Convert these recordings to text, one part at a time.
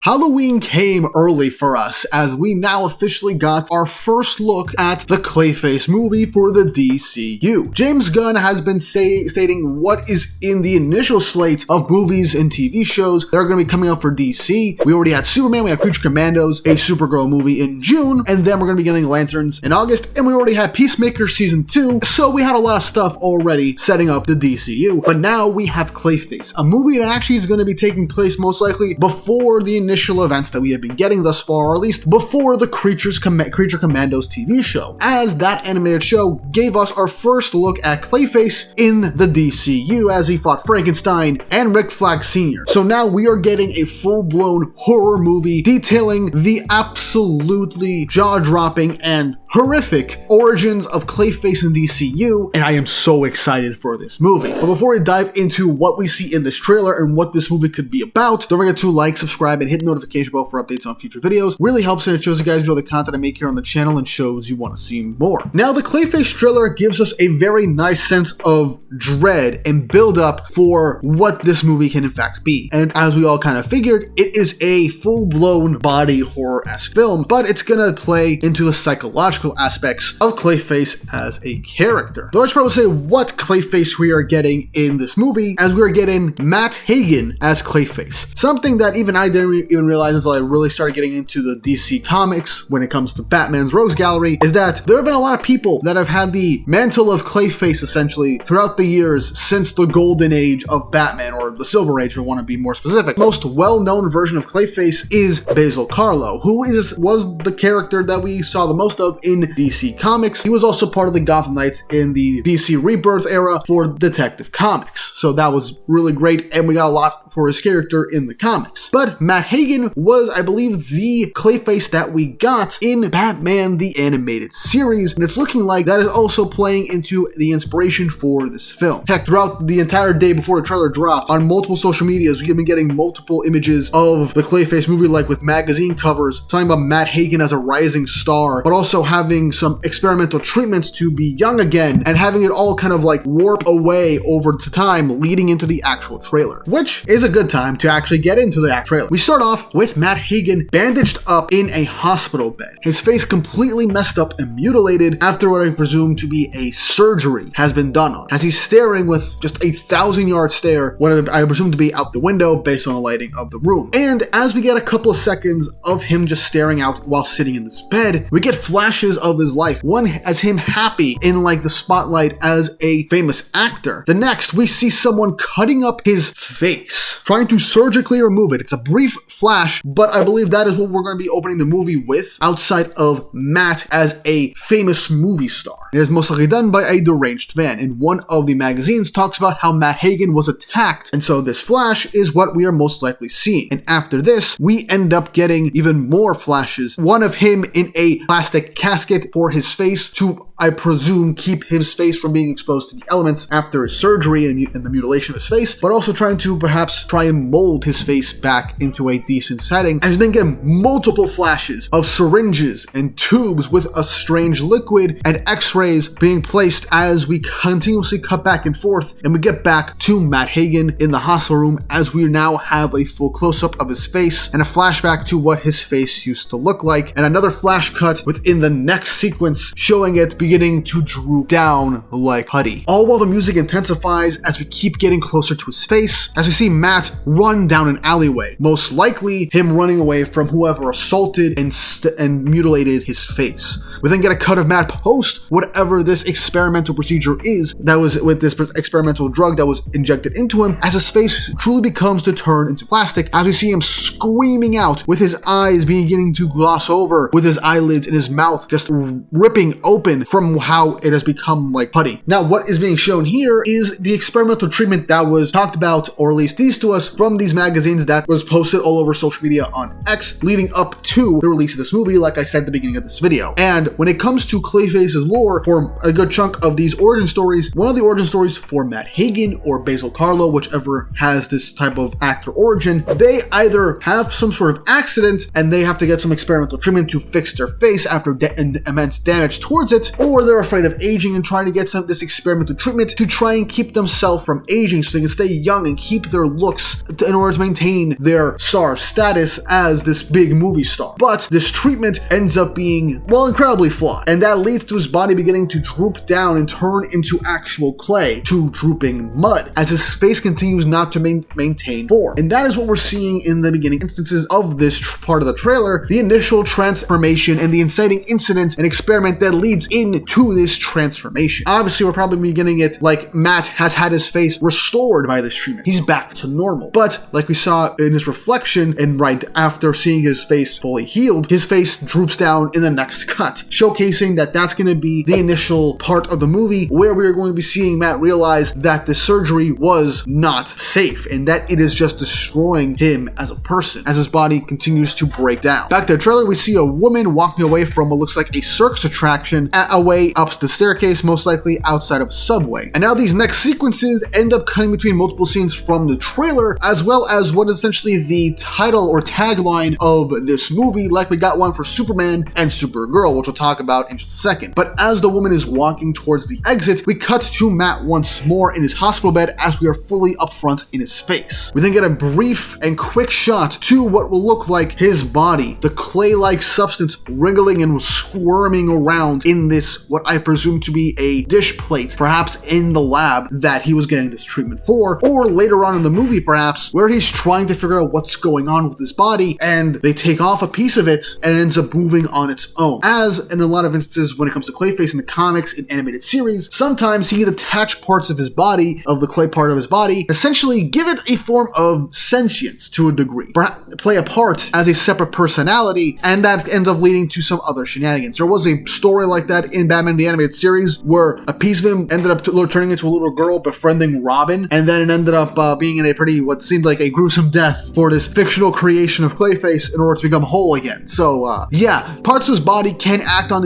Halloween came early for us as we now officially got our first look at the Clayface movie for the DCU. James Gunn has been stating what is in the initial slate of movies and TV shows that are going to be coming out for DC. We already had Superman, we had Creature Commandos, a Supergirl movie in June, and then we're going to be getting Lanterns in August, and we already had Peacemaker Season 2, so we had a lot of stuff already setting up the DCU. But now we have Clayface, a movie that actually is going to be taking place most likely before the initial events that we have been getting thus far, or at least before the Creature Commandos TV show, as that animated show gave us our first look at Clayface in the DCU as he fought Frankenstein and Rick Flag Sr. So now we are getting a full-blown horror movie detailing the absolutely jaw-dropping and horrific origins of Clayface in DCU, and I am so excited for this movie. But before we dive into what we see in this trailer and what this movie could be about, don't forget to like, subscribe, and hit the notification bell for updates on future videos. Really helps and it shows you guys enjoy the content I make here on the channel and shows you want to see more. Now, the Clayface trailer gives us a very nice sense of dread and build up for what this movie can in fact be. And as we all kind of figured, it is a full-blown body horror-esque film, but it's gonna play into the psychological aspects of Clayface as a character. So let's probably say what Clayface we are getting in this movie, as we are getting Matt Hagen as Clayface. Something that even I didn't even realize until I really started getting into the DC comics when it comes to Batman's Rogues Gallery, is that there have been a lot of people that have had the mantle of Clayface essentially throughout the years since the golden age of Batman, or the silver age if we want to be more specific. Most well-known version of Clayface is Basil Karlo, who was the character that we saw the most of in DC Comics. He was also part of the Gotham Knights in the DC Rebirth era for Detective Comics. So that was really great, and we got a lot for his character in the comics. But Matt Hagen was, I believe, the Clayface that we got in Batman the Animated Series, and it's looking like that is also playing into the inspiration for this film. Heck, throughout the entire day before the trailer dropped, on multiple social medias, we've been getting multiple images of the Clayface movie, like with magazine covers, talking about Matt Hagen as a rising star, but also having some experimental treatments to be young again, and having it all kind of like warp away over to time leading into the actual trailer, which is a good time to actually get into the trailer. We start off with Matt Hagen bandaged up in a hospital bed, his face completely messed up and mutilated after what I presume to be a surgery has been done on, as he's staring with just a 1,000-yard stare, what I presume to be out the window based on the lighting of the room. And as we get a couple of seconds of him just staring out while sitting in this bed, we get flashes of his life. One as him happy in like the spotlight as a famous actor. The next, we see someone cutting up his face, trying to surgically remove it. It's a brief flash, but I believe that is what we're going to be opening the movie with, outside of Matt as a famous movie star. It is most likely done by a deranged fan, and one of the magazines talks about how Matt Hagen was attacked, and so this flash is what we are most likely seeing. And after this, we end up getting even more flashes, one of him in a plastic casket for his face to, I presume, keep his face from being exposed to the elements after his surgery and the mutilation of his face, but also trying to perhaps try and mold his face back into a decent setting, as you then get multiple flashes of syringes and tubes with a strange liquid and x-rays being placed as we continuously cut back and forth, and we get back to Matt Hagen in the hospital room as we now have a full close-up of his face and a flashback to what his face used to look like, and another flash cut within the next sequence showing it beginning to droop down like putty. All while the music intensifies as we keep getting closer to his face, as we see Matt run down an alleyway, most likely him running away from whoever assaulted and mutilated his face. We then get a cut of Matt post whatever this experimental procedure is that was with this experimental drug that was injected into him, as his face truly becomes to turn into plastic, as we see him screaming out with his eyes beginning to gloss over, with his eyelids and his mouth just ripping open from how it has become like putty. Now, what is being shown here is the experimental treatment that was talked about, or at least teased to us from these magazines, that was posted all over social media on X leading up to the release of this movie, like I said at the beginning of this video. And when it comes to Clayface's lore, for a good chunk of these origin stories, one of the origin stories for Matt Hagen or Basil Karlo, whichever has this type of actor origin, they either have some sort of accident and they have to get some experimental treatment to fix their face after immense damage towards it, or or they're afraid of aging and trying to get this experimental treatment to try and keep themselves from aging so they can stay young and keep their looks in order to maintain their star status as this big movie star. But this treatment ends up being, well, incredibly flawed, and that leads to his body beginning to droop down and turn into actual clay, to drooping mud, as his face continues not to maintain form. And that is what we're seeing in the beginning instances of this part of the trailer, the initial transformation and the inciting incident and experiment that leads into this transformation. Obviously, we're probably beginning it like Matt has had his face restored by this treatment. He's back to normal. But like we saw in his reflection, and right after seeing his face fully healed, his face droops down in the next cut, showcasing that that's going to be the initial part of the movie where we are going to be seeing Matt realize that the surgery was not safe and that it is just destroying him as a person as his body continues to break down. Back to the trailer, we see a woman walking away from what looks like a circus attraction away up the staircase, most likely outside of a subway. And now these next sequences end up cutting between multiple scenes from the trailer, as well as what is essentially the title or tagline of this movie, like we got one for Superman and Supergirl, which we'll talk about in just a second. But as the woman is walking towards the exit, we cut to Matt once more in his hospital bed as we are fully up front in his face. We then get a brief and quick shot to what will look like his body, the clay-like substance wriggling and squirming around in this, what I presume to be a dish plate, perhaps in the lab that he was getting this treatment for, or later on in the movie perhaps, where he's trying to figure out what's going on with his body, and they take off a piece of it and it ends up moving on its own. As in a lot of instances when it comes to Clayface in the comics and animated series, sometimes he detach parts of his body, of the clay part of his body, essentially give it a form of sentience to a degree, play a part as a separate personality, and that ends up leading to some other shenanigans. There was a story like that in Batman the Animated Series where a piece of him ended up turning into a little girl befriending Robin, and then it ended up being in a pretty, what seemed like a gruesome death for this fictional creation of Clayface in order to become whole again. So yeah, parts of his body can act on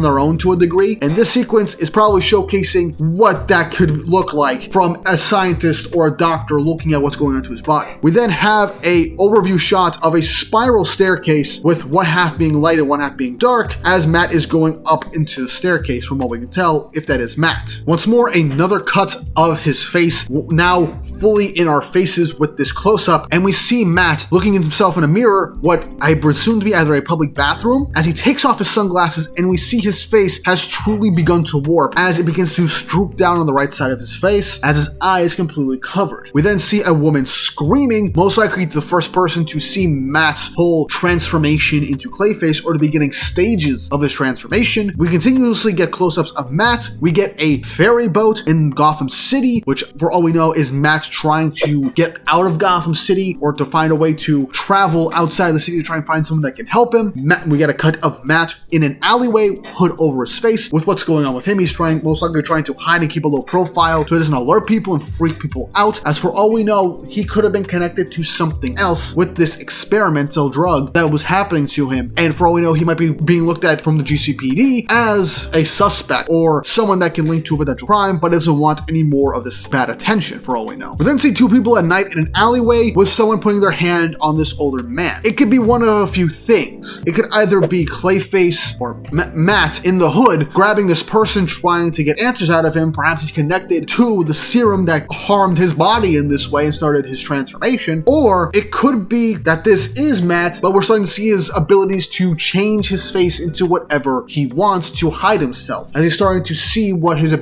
their own to a degree, and this sequence is probably showcasing what that could look like from a scientist or a doctor looking at what's going on to his body. We then have a overview shot of a spiral staircase with one half being light and one half being dark as Matt is going up into the staircase, from what we can tell, if that is Matt. Once more, another cut of his face, now fully in our faces with this close-up, and we see Matt looking at himself in a mirror, what I presume to be either a public bathroom, as he takes off his sunglasses, and we see his face has truly begun to warp as it begins to droop down on the right side of his face as his eye is completely covered. We then see a woman screaming, most likely the first person to see Matt's whole transformation into Clayface or the beginning stages of his transformation. We continuously get close-ups of Matt. We get a ferry boat in Gotham City, which for all we know is Matt trying to get out of Gotham City or to find a way to travel outside the city to try and find someone that can help him. We get a cut of Matt in an alleyway, hood over his face with what's going on with him. He's most likely trying to hide and keep a low profile so he doesn't alert people and freak people out. As for all we know, he could have been connected to something else with this experimental drug that was happening to him. And for all we know, he might be being looked at from the GCPD as a suspect or someone that can link to a potential crime, but doesn't want any more of this bad attention, for all we know. We then see two people at night in an alleyway with someone putting their hand on this older man. It could be one of a few things. It could either be Clayface or Matt in the hood grabbing this person trying to get answers out of him. Perhaps he's connected to the serum that harmed his body in this way and started his transformation. Or it could be that this is Matt, but we're starting to see his abilities to change his face into whatever he wants to hide himself, as he's starting to see what his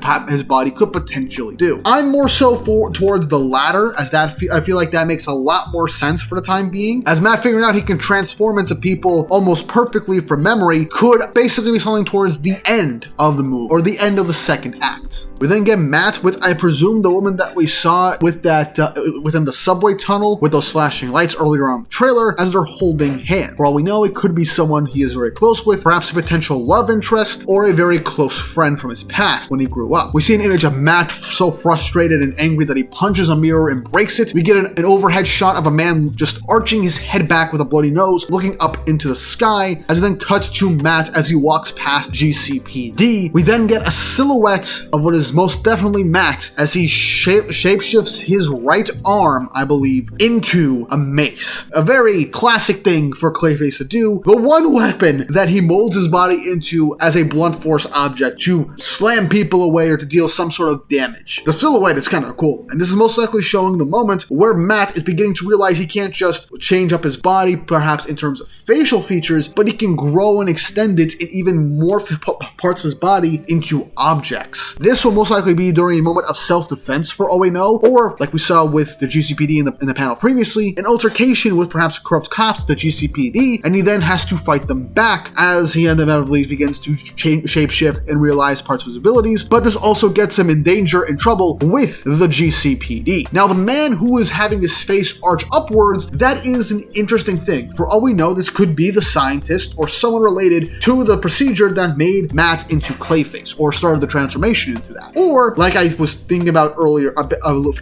body could potentially do. I'm more so towards the latter, as that I feel like that makes a lot more sense for the time being, as Matt figuring out he can transform into people almost perfectly from memory could basically be something towards the end of the movie or the end of the second act. We then get Matt with, I presume, the woman that we saw with that within the subway tunnel with those flashing lights earlier on the trailer, as they're holding hands. For all we know, it could be someone he is very close with, perhaps a potential love interest or a very close friend from his past when he grew up. We see an image of Matt so frustrated and angry that he punches a mirror and breaks it. We get an overhead shot of a man just arching his head back with a bloody nose, looking up into the sky, as we then cut to Matt as he walks past GCPD. We then get a silhouette of what is is most definitely Matt as he shapeshifts his right arm, I believe, into a mace. A very classic thing for Clayface to do. The one weapon that he molds his body into as a blunt force object to slam people away or to deal some sort of damage. The silhouette is kind of cool, and this is most likely showing the moment where Matt is beginning to realize he can't just change up his body, perhaps in terms of facial features, but he can grow and extend it in even more parts of his body into objects. This will most likely be during a moment of self-defense for all we know, or like we saw with the GCPD in the panel previously, an altercation with perhaps corrupt cops, the GCPD, and he then has to fight them back as he inevitably begins to shapeshift and realize parts of his abilities, but this also gets him in danger and trouble with the GCPD. Now, the man who is having his face arch upwards, that is an interesting thing. For all we know, this could be the scientist or someone related to the procedure that made Matt into Clayface or started the transformation into that. Or, like I was thinking about earlier, a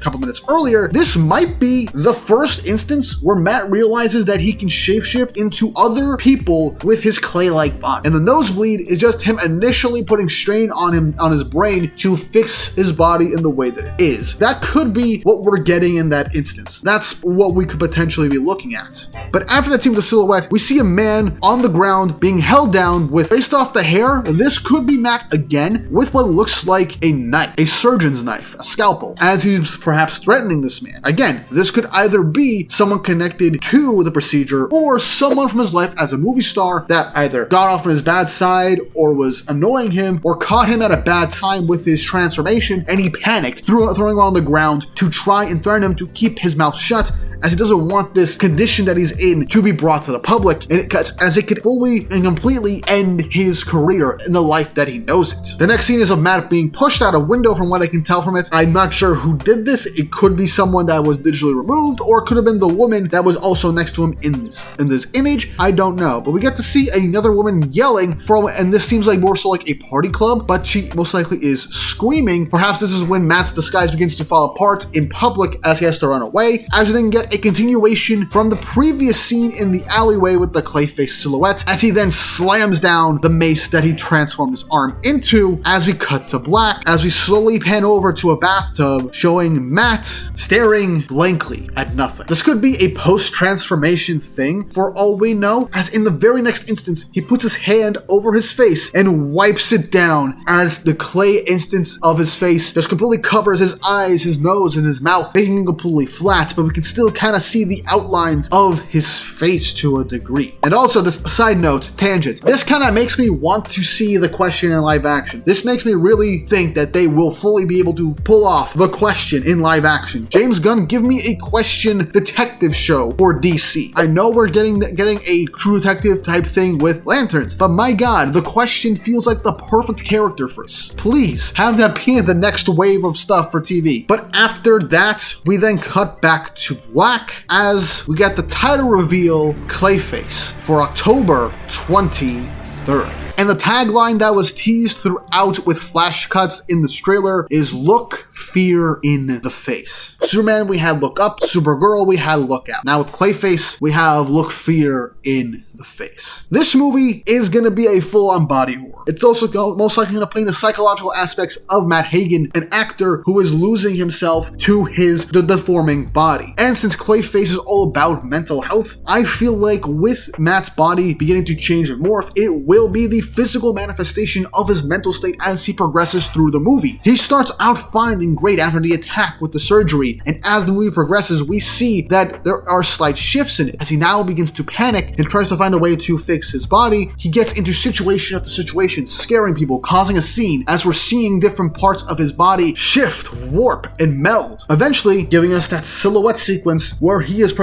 couple minutes earlier, this might be the first instance where Matt realizes that he can shapeshift into other people with his clay-like body. And the nosebleed is just him initially putting strain on his brain to fix his body in the way that it is. That could be what we're getting in that instance. That's what we could potentially be looking at. But after that seems a silhouette, we see a man on the ground being held down with, based off the hair, this could be Matt again with what looks like a knife, a surgeon's knife, a scalpel, as he's perhaps threatening this man. Again, this could either be someone connected to the procedure or someone from his life as a movie star that either got off on his bad side or was annoying him or caught him at a bad time with his transformation and he panicked, throwing him on the ground to try and threaten him to keep his mouth shut, as he doesn't want this condition that he's in to be brought to the public, and as it could fully and completely end his career in the life that he knows it. The next scene is of Matt being pushed out a window from what I can tell from it. I'm not sure who did this. It could be someone that was digitally removed, or it could have been the woman that was also next to him in this image. I don't know, but we get to see another woman yelling from, and this seems like more so like a party club, but she most likely is screaming. Perhaps this is when Matt's disguise begins to fall apart in public as he has to run away, as we then get a continuation from the previous scene in the alleyway with the Clayface silhouette, as he then slams down the mace that he transformed his arm into, as we cut to black, as we slowly pan over to a bathtub, showing Matt staring blankly at nothing. This could be a post-transformation thing, for all we know, as in the very next instance, he puts his hand over his face and wipes it down, as the clay instance of his face just completely covers his eyes, his nose, and his mouth, making him completely flat, but we can still kind of see the outlines of his face to a degree. And also, this side note, tangent, this kind of makes me want to see the Question in live action. This makes me really think that they will fully be able to pull off the Question in live action. James Gunn, give me a Question detective show for DC. I know we're getting a True Detective type thing with lanterns, but my god, the Question feels like the perfect character for us. Please have that be the next wave of stuff for TV. But after that, we then cut back to black as we get the title reveal, Clayface, for October 23rd. And the tagline that was teased throughout with flash cuts in the trailer is "Look Fear in the Face." Superman, we had Look Up. Supergirl, we had Look Out. Now with Clayface, we have Look Fear in the Face. This movie is going to be a full-on body horror. It's also most likely going to play the psychological aspects of Matt Hagen, an actor who is losing himself to the deforming body. And since Clayface is all about mental health, I feel like with Matt's body beginning to change and morph, it will be the physical manifestation of his mental state as he progresses through the movie. He starts out fine and great after the attack with the surgery, and as the movie progresses, we see that there are slight shifts in it. As he now begins to panic and tries to find a way to fix his body, he gets into situation after situation, scaring people, causing a scene, as we're seeing different parts of his body shift, warp, and meld, eventually giving us that silhouette sequence where he is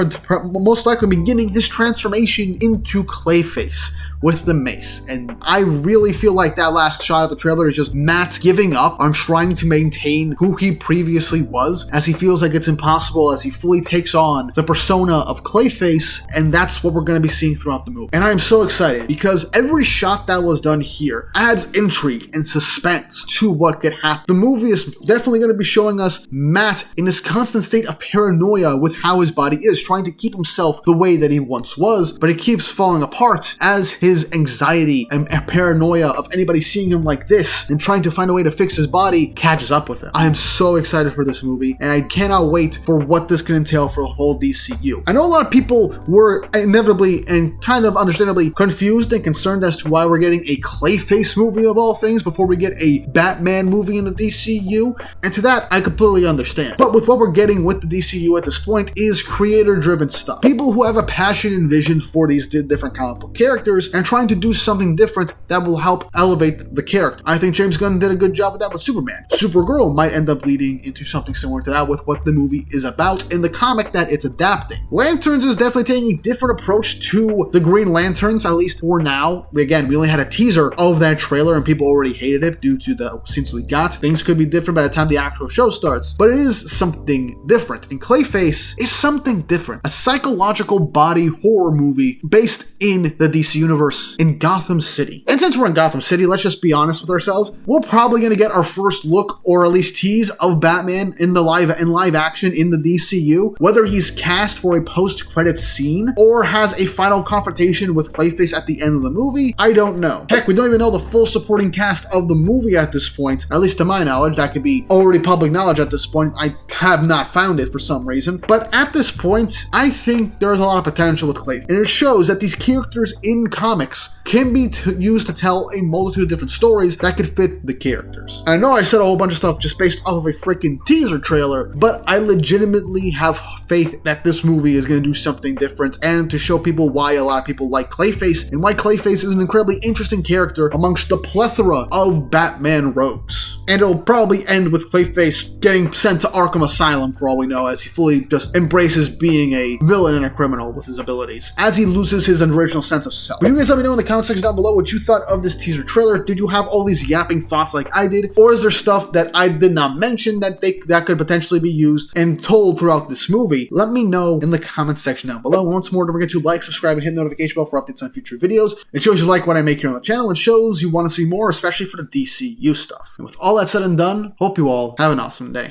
most likely beginning his transformation into Clayface with the mace. And I really feel like that last shot of the trailer is just Matt giving up on trying to maintain who he previously was, as he feels like it's impossible as he fully takes on the persona of Clayface, and that's what we're going to be seeing throughout the movie. And I am so excited because every shot that was done here adds intrigue and suspense to what could happen. The movie is definitely going to be showing us Matt in this constant state of paranoia with how his body is, trying to keep himself the way that he once was, but it keeps falling apart as his anxiety anxiety and paranoia of anybody seeing him like this and trying to find a way to fix his body catches up with him. I am so excited for this movie, and I cannot wait for what this can entail for the whole DCU. I know a lot of people were inevitably and kind of understandably confused and concerned as to why we're getting a Clayface movie of all things before we get a Batman movie in the DCU, and to that I completely understand. But with what we're getting with the DCU at this point is creator-driven stuff. People who have a passion and vision for these different comic book characters and trying to do something different that will help elevate the character. I think James Gunn did a good job with that with Superman. Supergirl might end up leading into something similar to that with what the movie is about in the comic that it's adapting. Lanterns is definitely taking a different approach to the Green Lanterns, at least for now. Again, we only had a teaser of that trailer and people already hated it due to the scenes we got. Things could be different by the time the actual show starts, but it is something different. And Clayface is something different. A psychological body horror movie based in the DC universe in Gotham City. And since we're in Gotham City, let's just be honest with ourselves. We're probably going to get our first look or at least tease of Batman in live action in the DCU, whether he's cast for a post-credits scene or has a final confrontation with Clayface at the end of the movie. I don't know. Heck, we don't even know the full supporting cast of the movie at this point, at least to my knowledge. That could be already public knowledge at this point. I have not found it for some reason. But at this point, I think there's a lot of potential with Clayface. And it shows that these characters in comics can be used to tell a multitude of different stories that could fit the characters. And I know I said a whole bunch of stuff just based off of a freaking teaser trailer, but I legitimately have faith that this movie is going to do something different and to show people why a lot of people like Clayface and why Clayface is an incredibly interesting character amongst the plethora of Batman rogues. And it'll probably end with Clayface getting sent to Arkham Asylum for all we know, as he fully just embraces being a villain and a criminal with his abilities, as he loses his original sense of self. But you guys let me know in the comment section down below what you thought of this teaser trailer. Did you have all these yapping thoughts like I did? Or is there stuff that I did not mention that could potentially be used and told throughout this movie? Let me know in the comment section down below. Once more, don't forget to like, subscribe, and hit the notification bell for updates on future videos. It shows you like what I make here on the channel and shows you want to see more, especially for the DCU stuff. And with all that said and done, hope you all have an awesome day.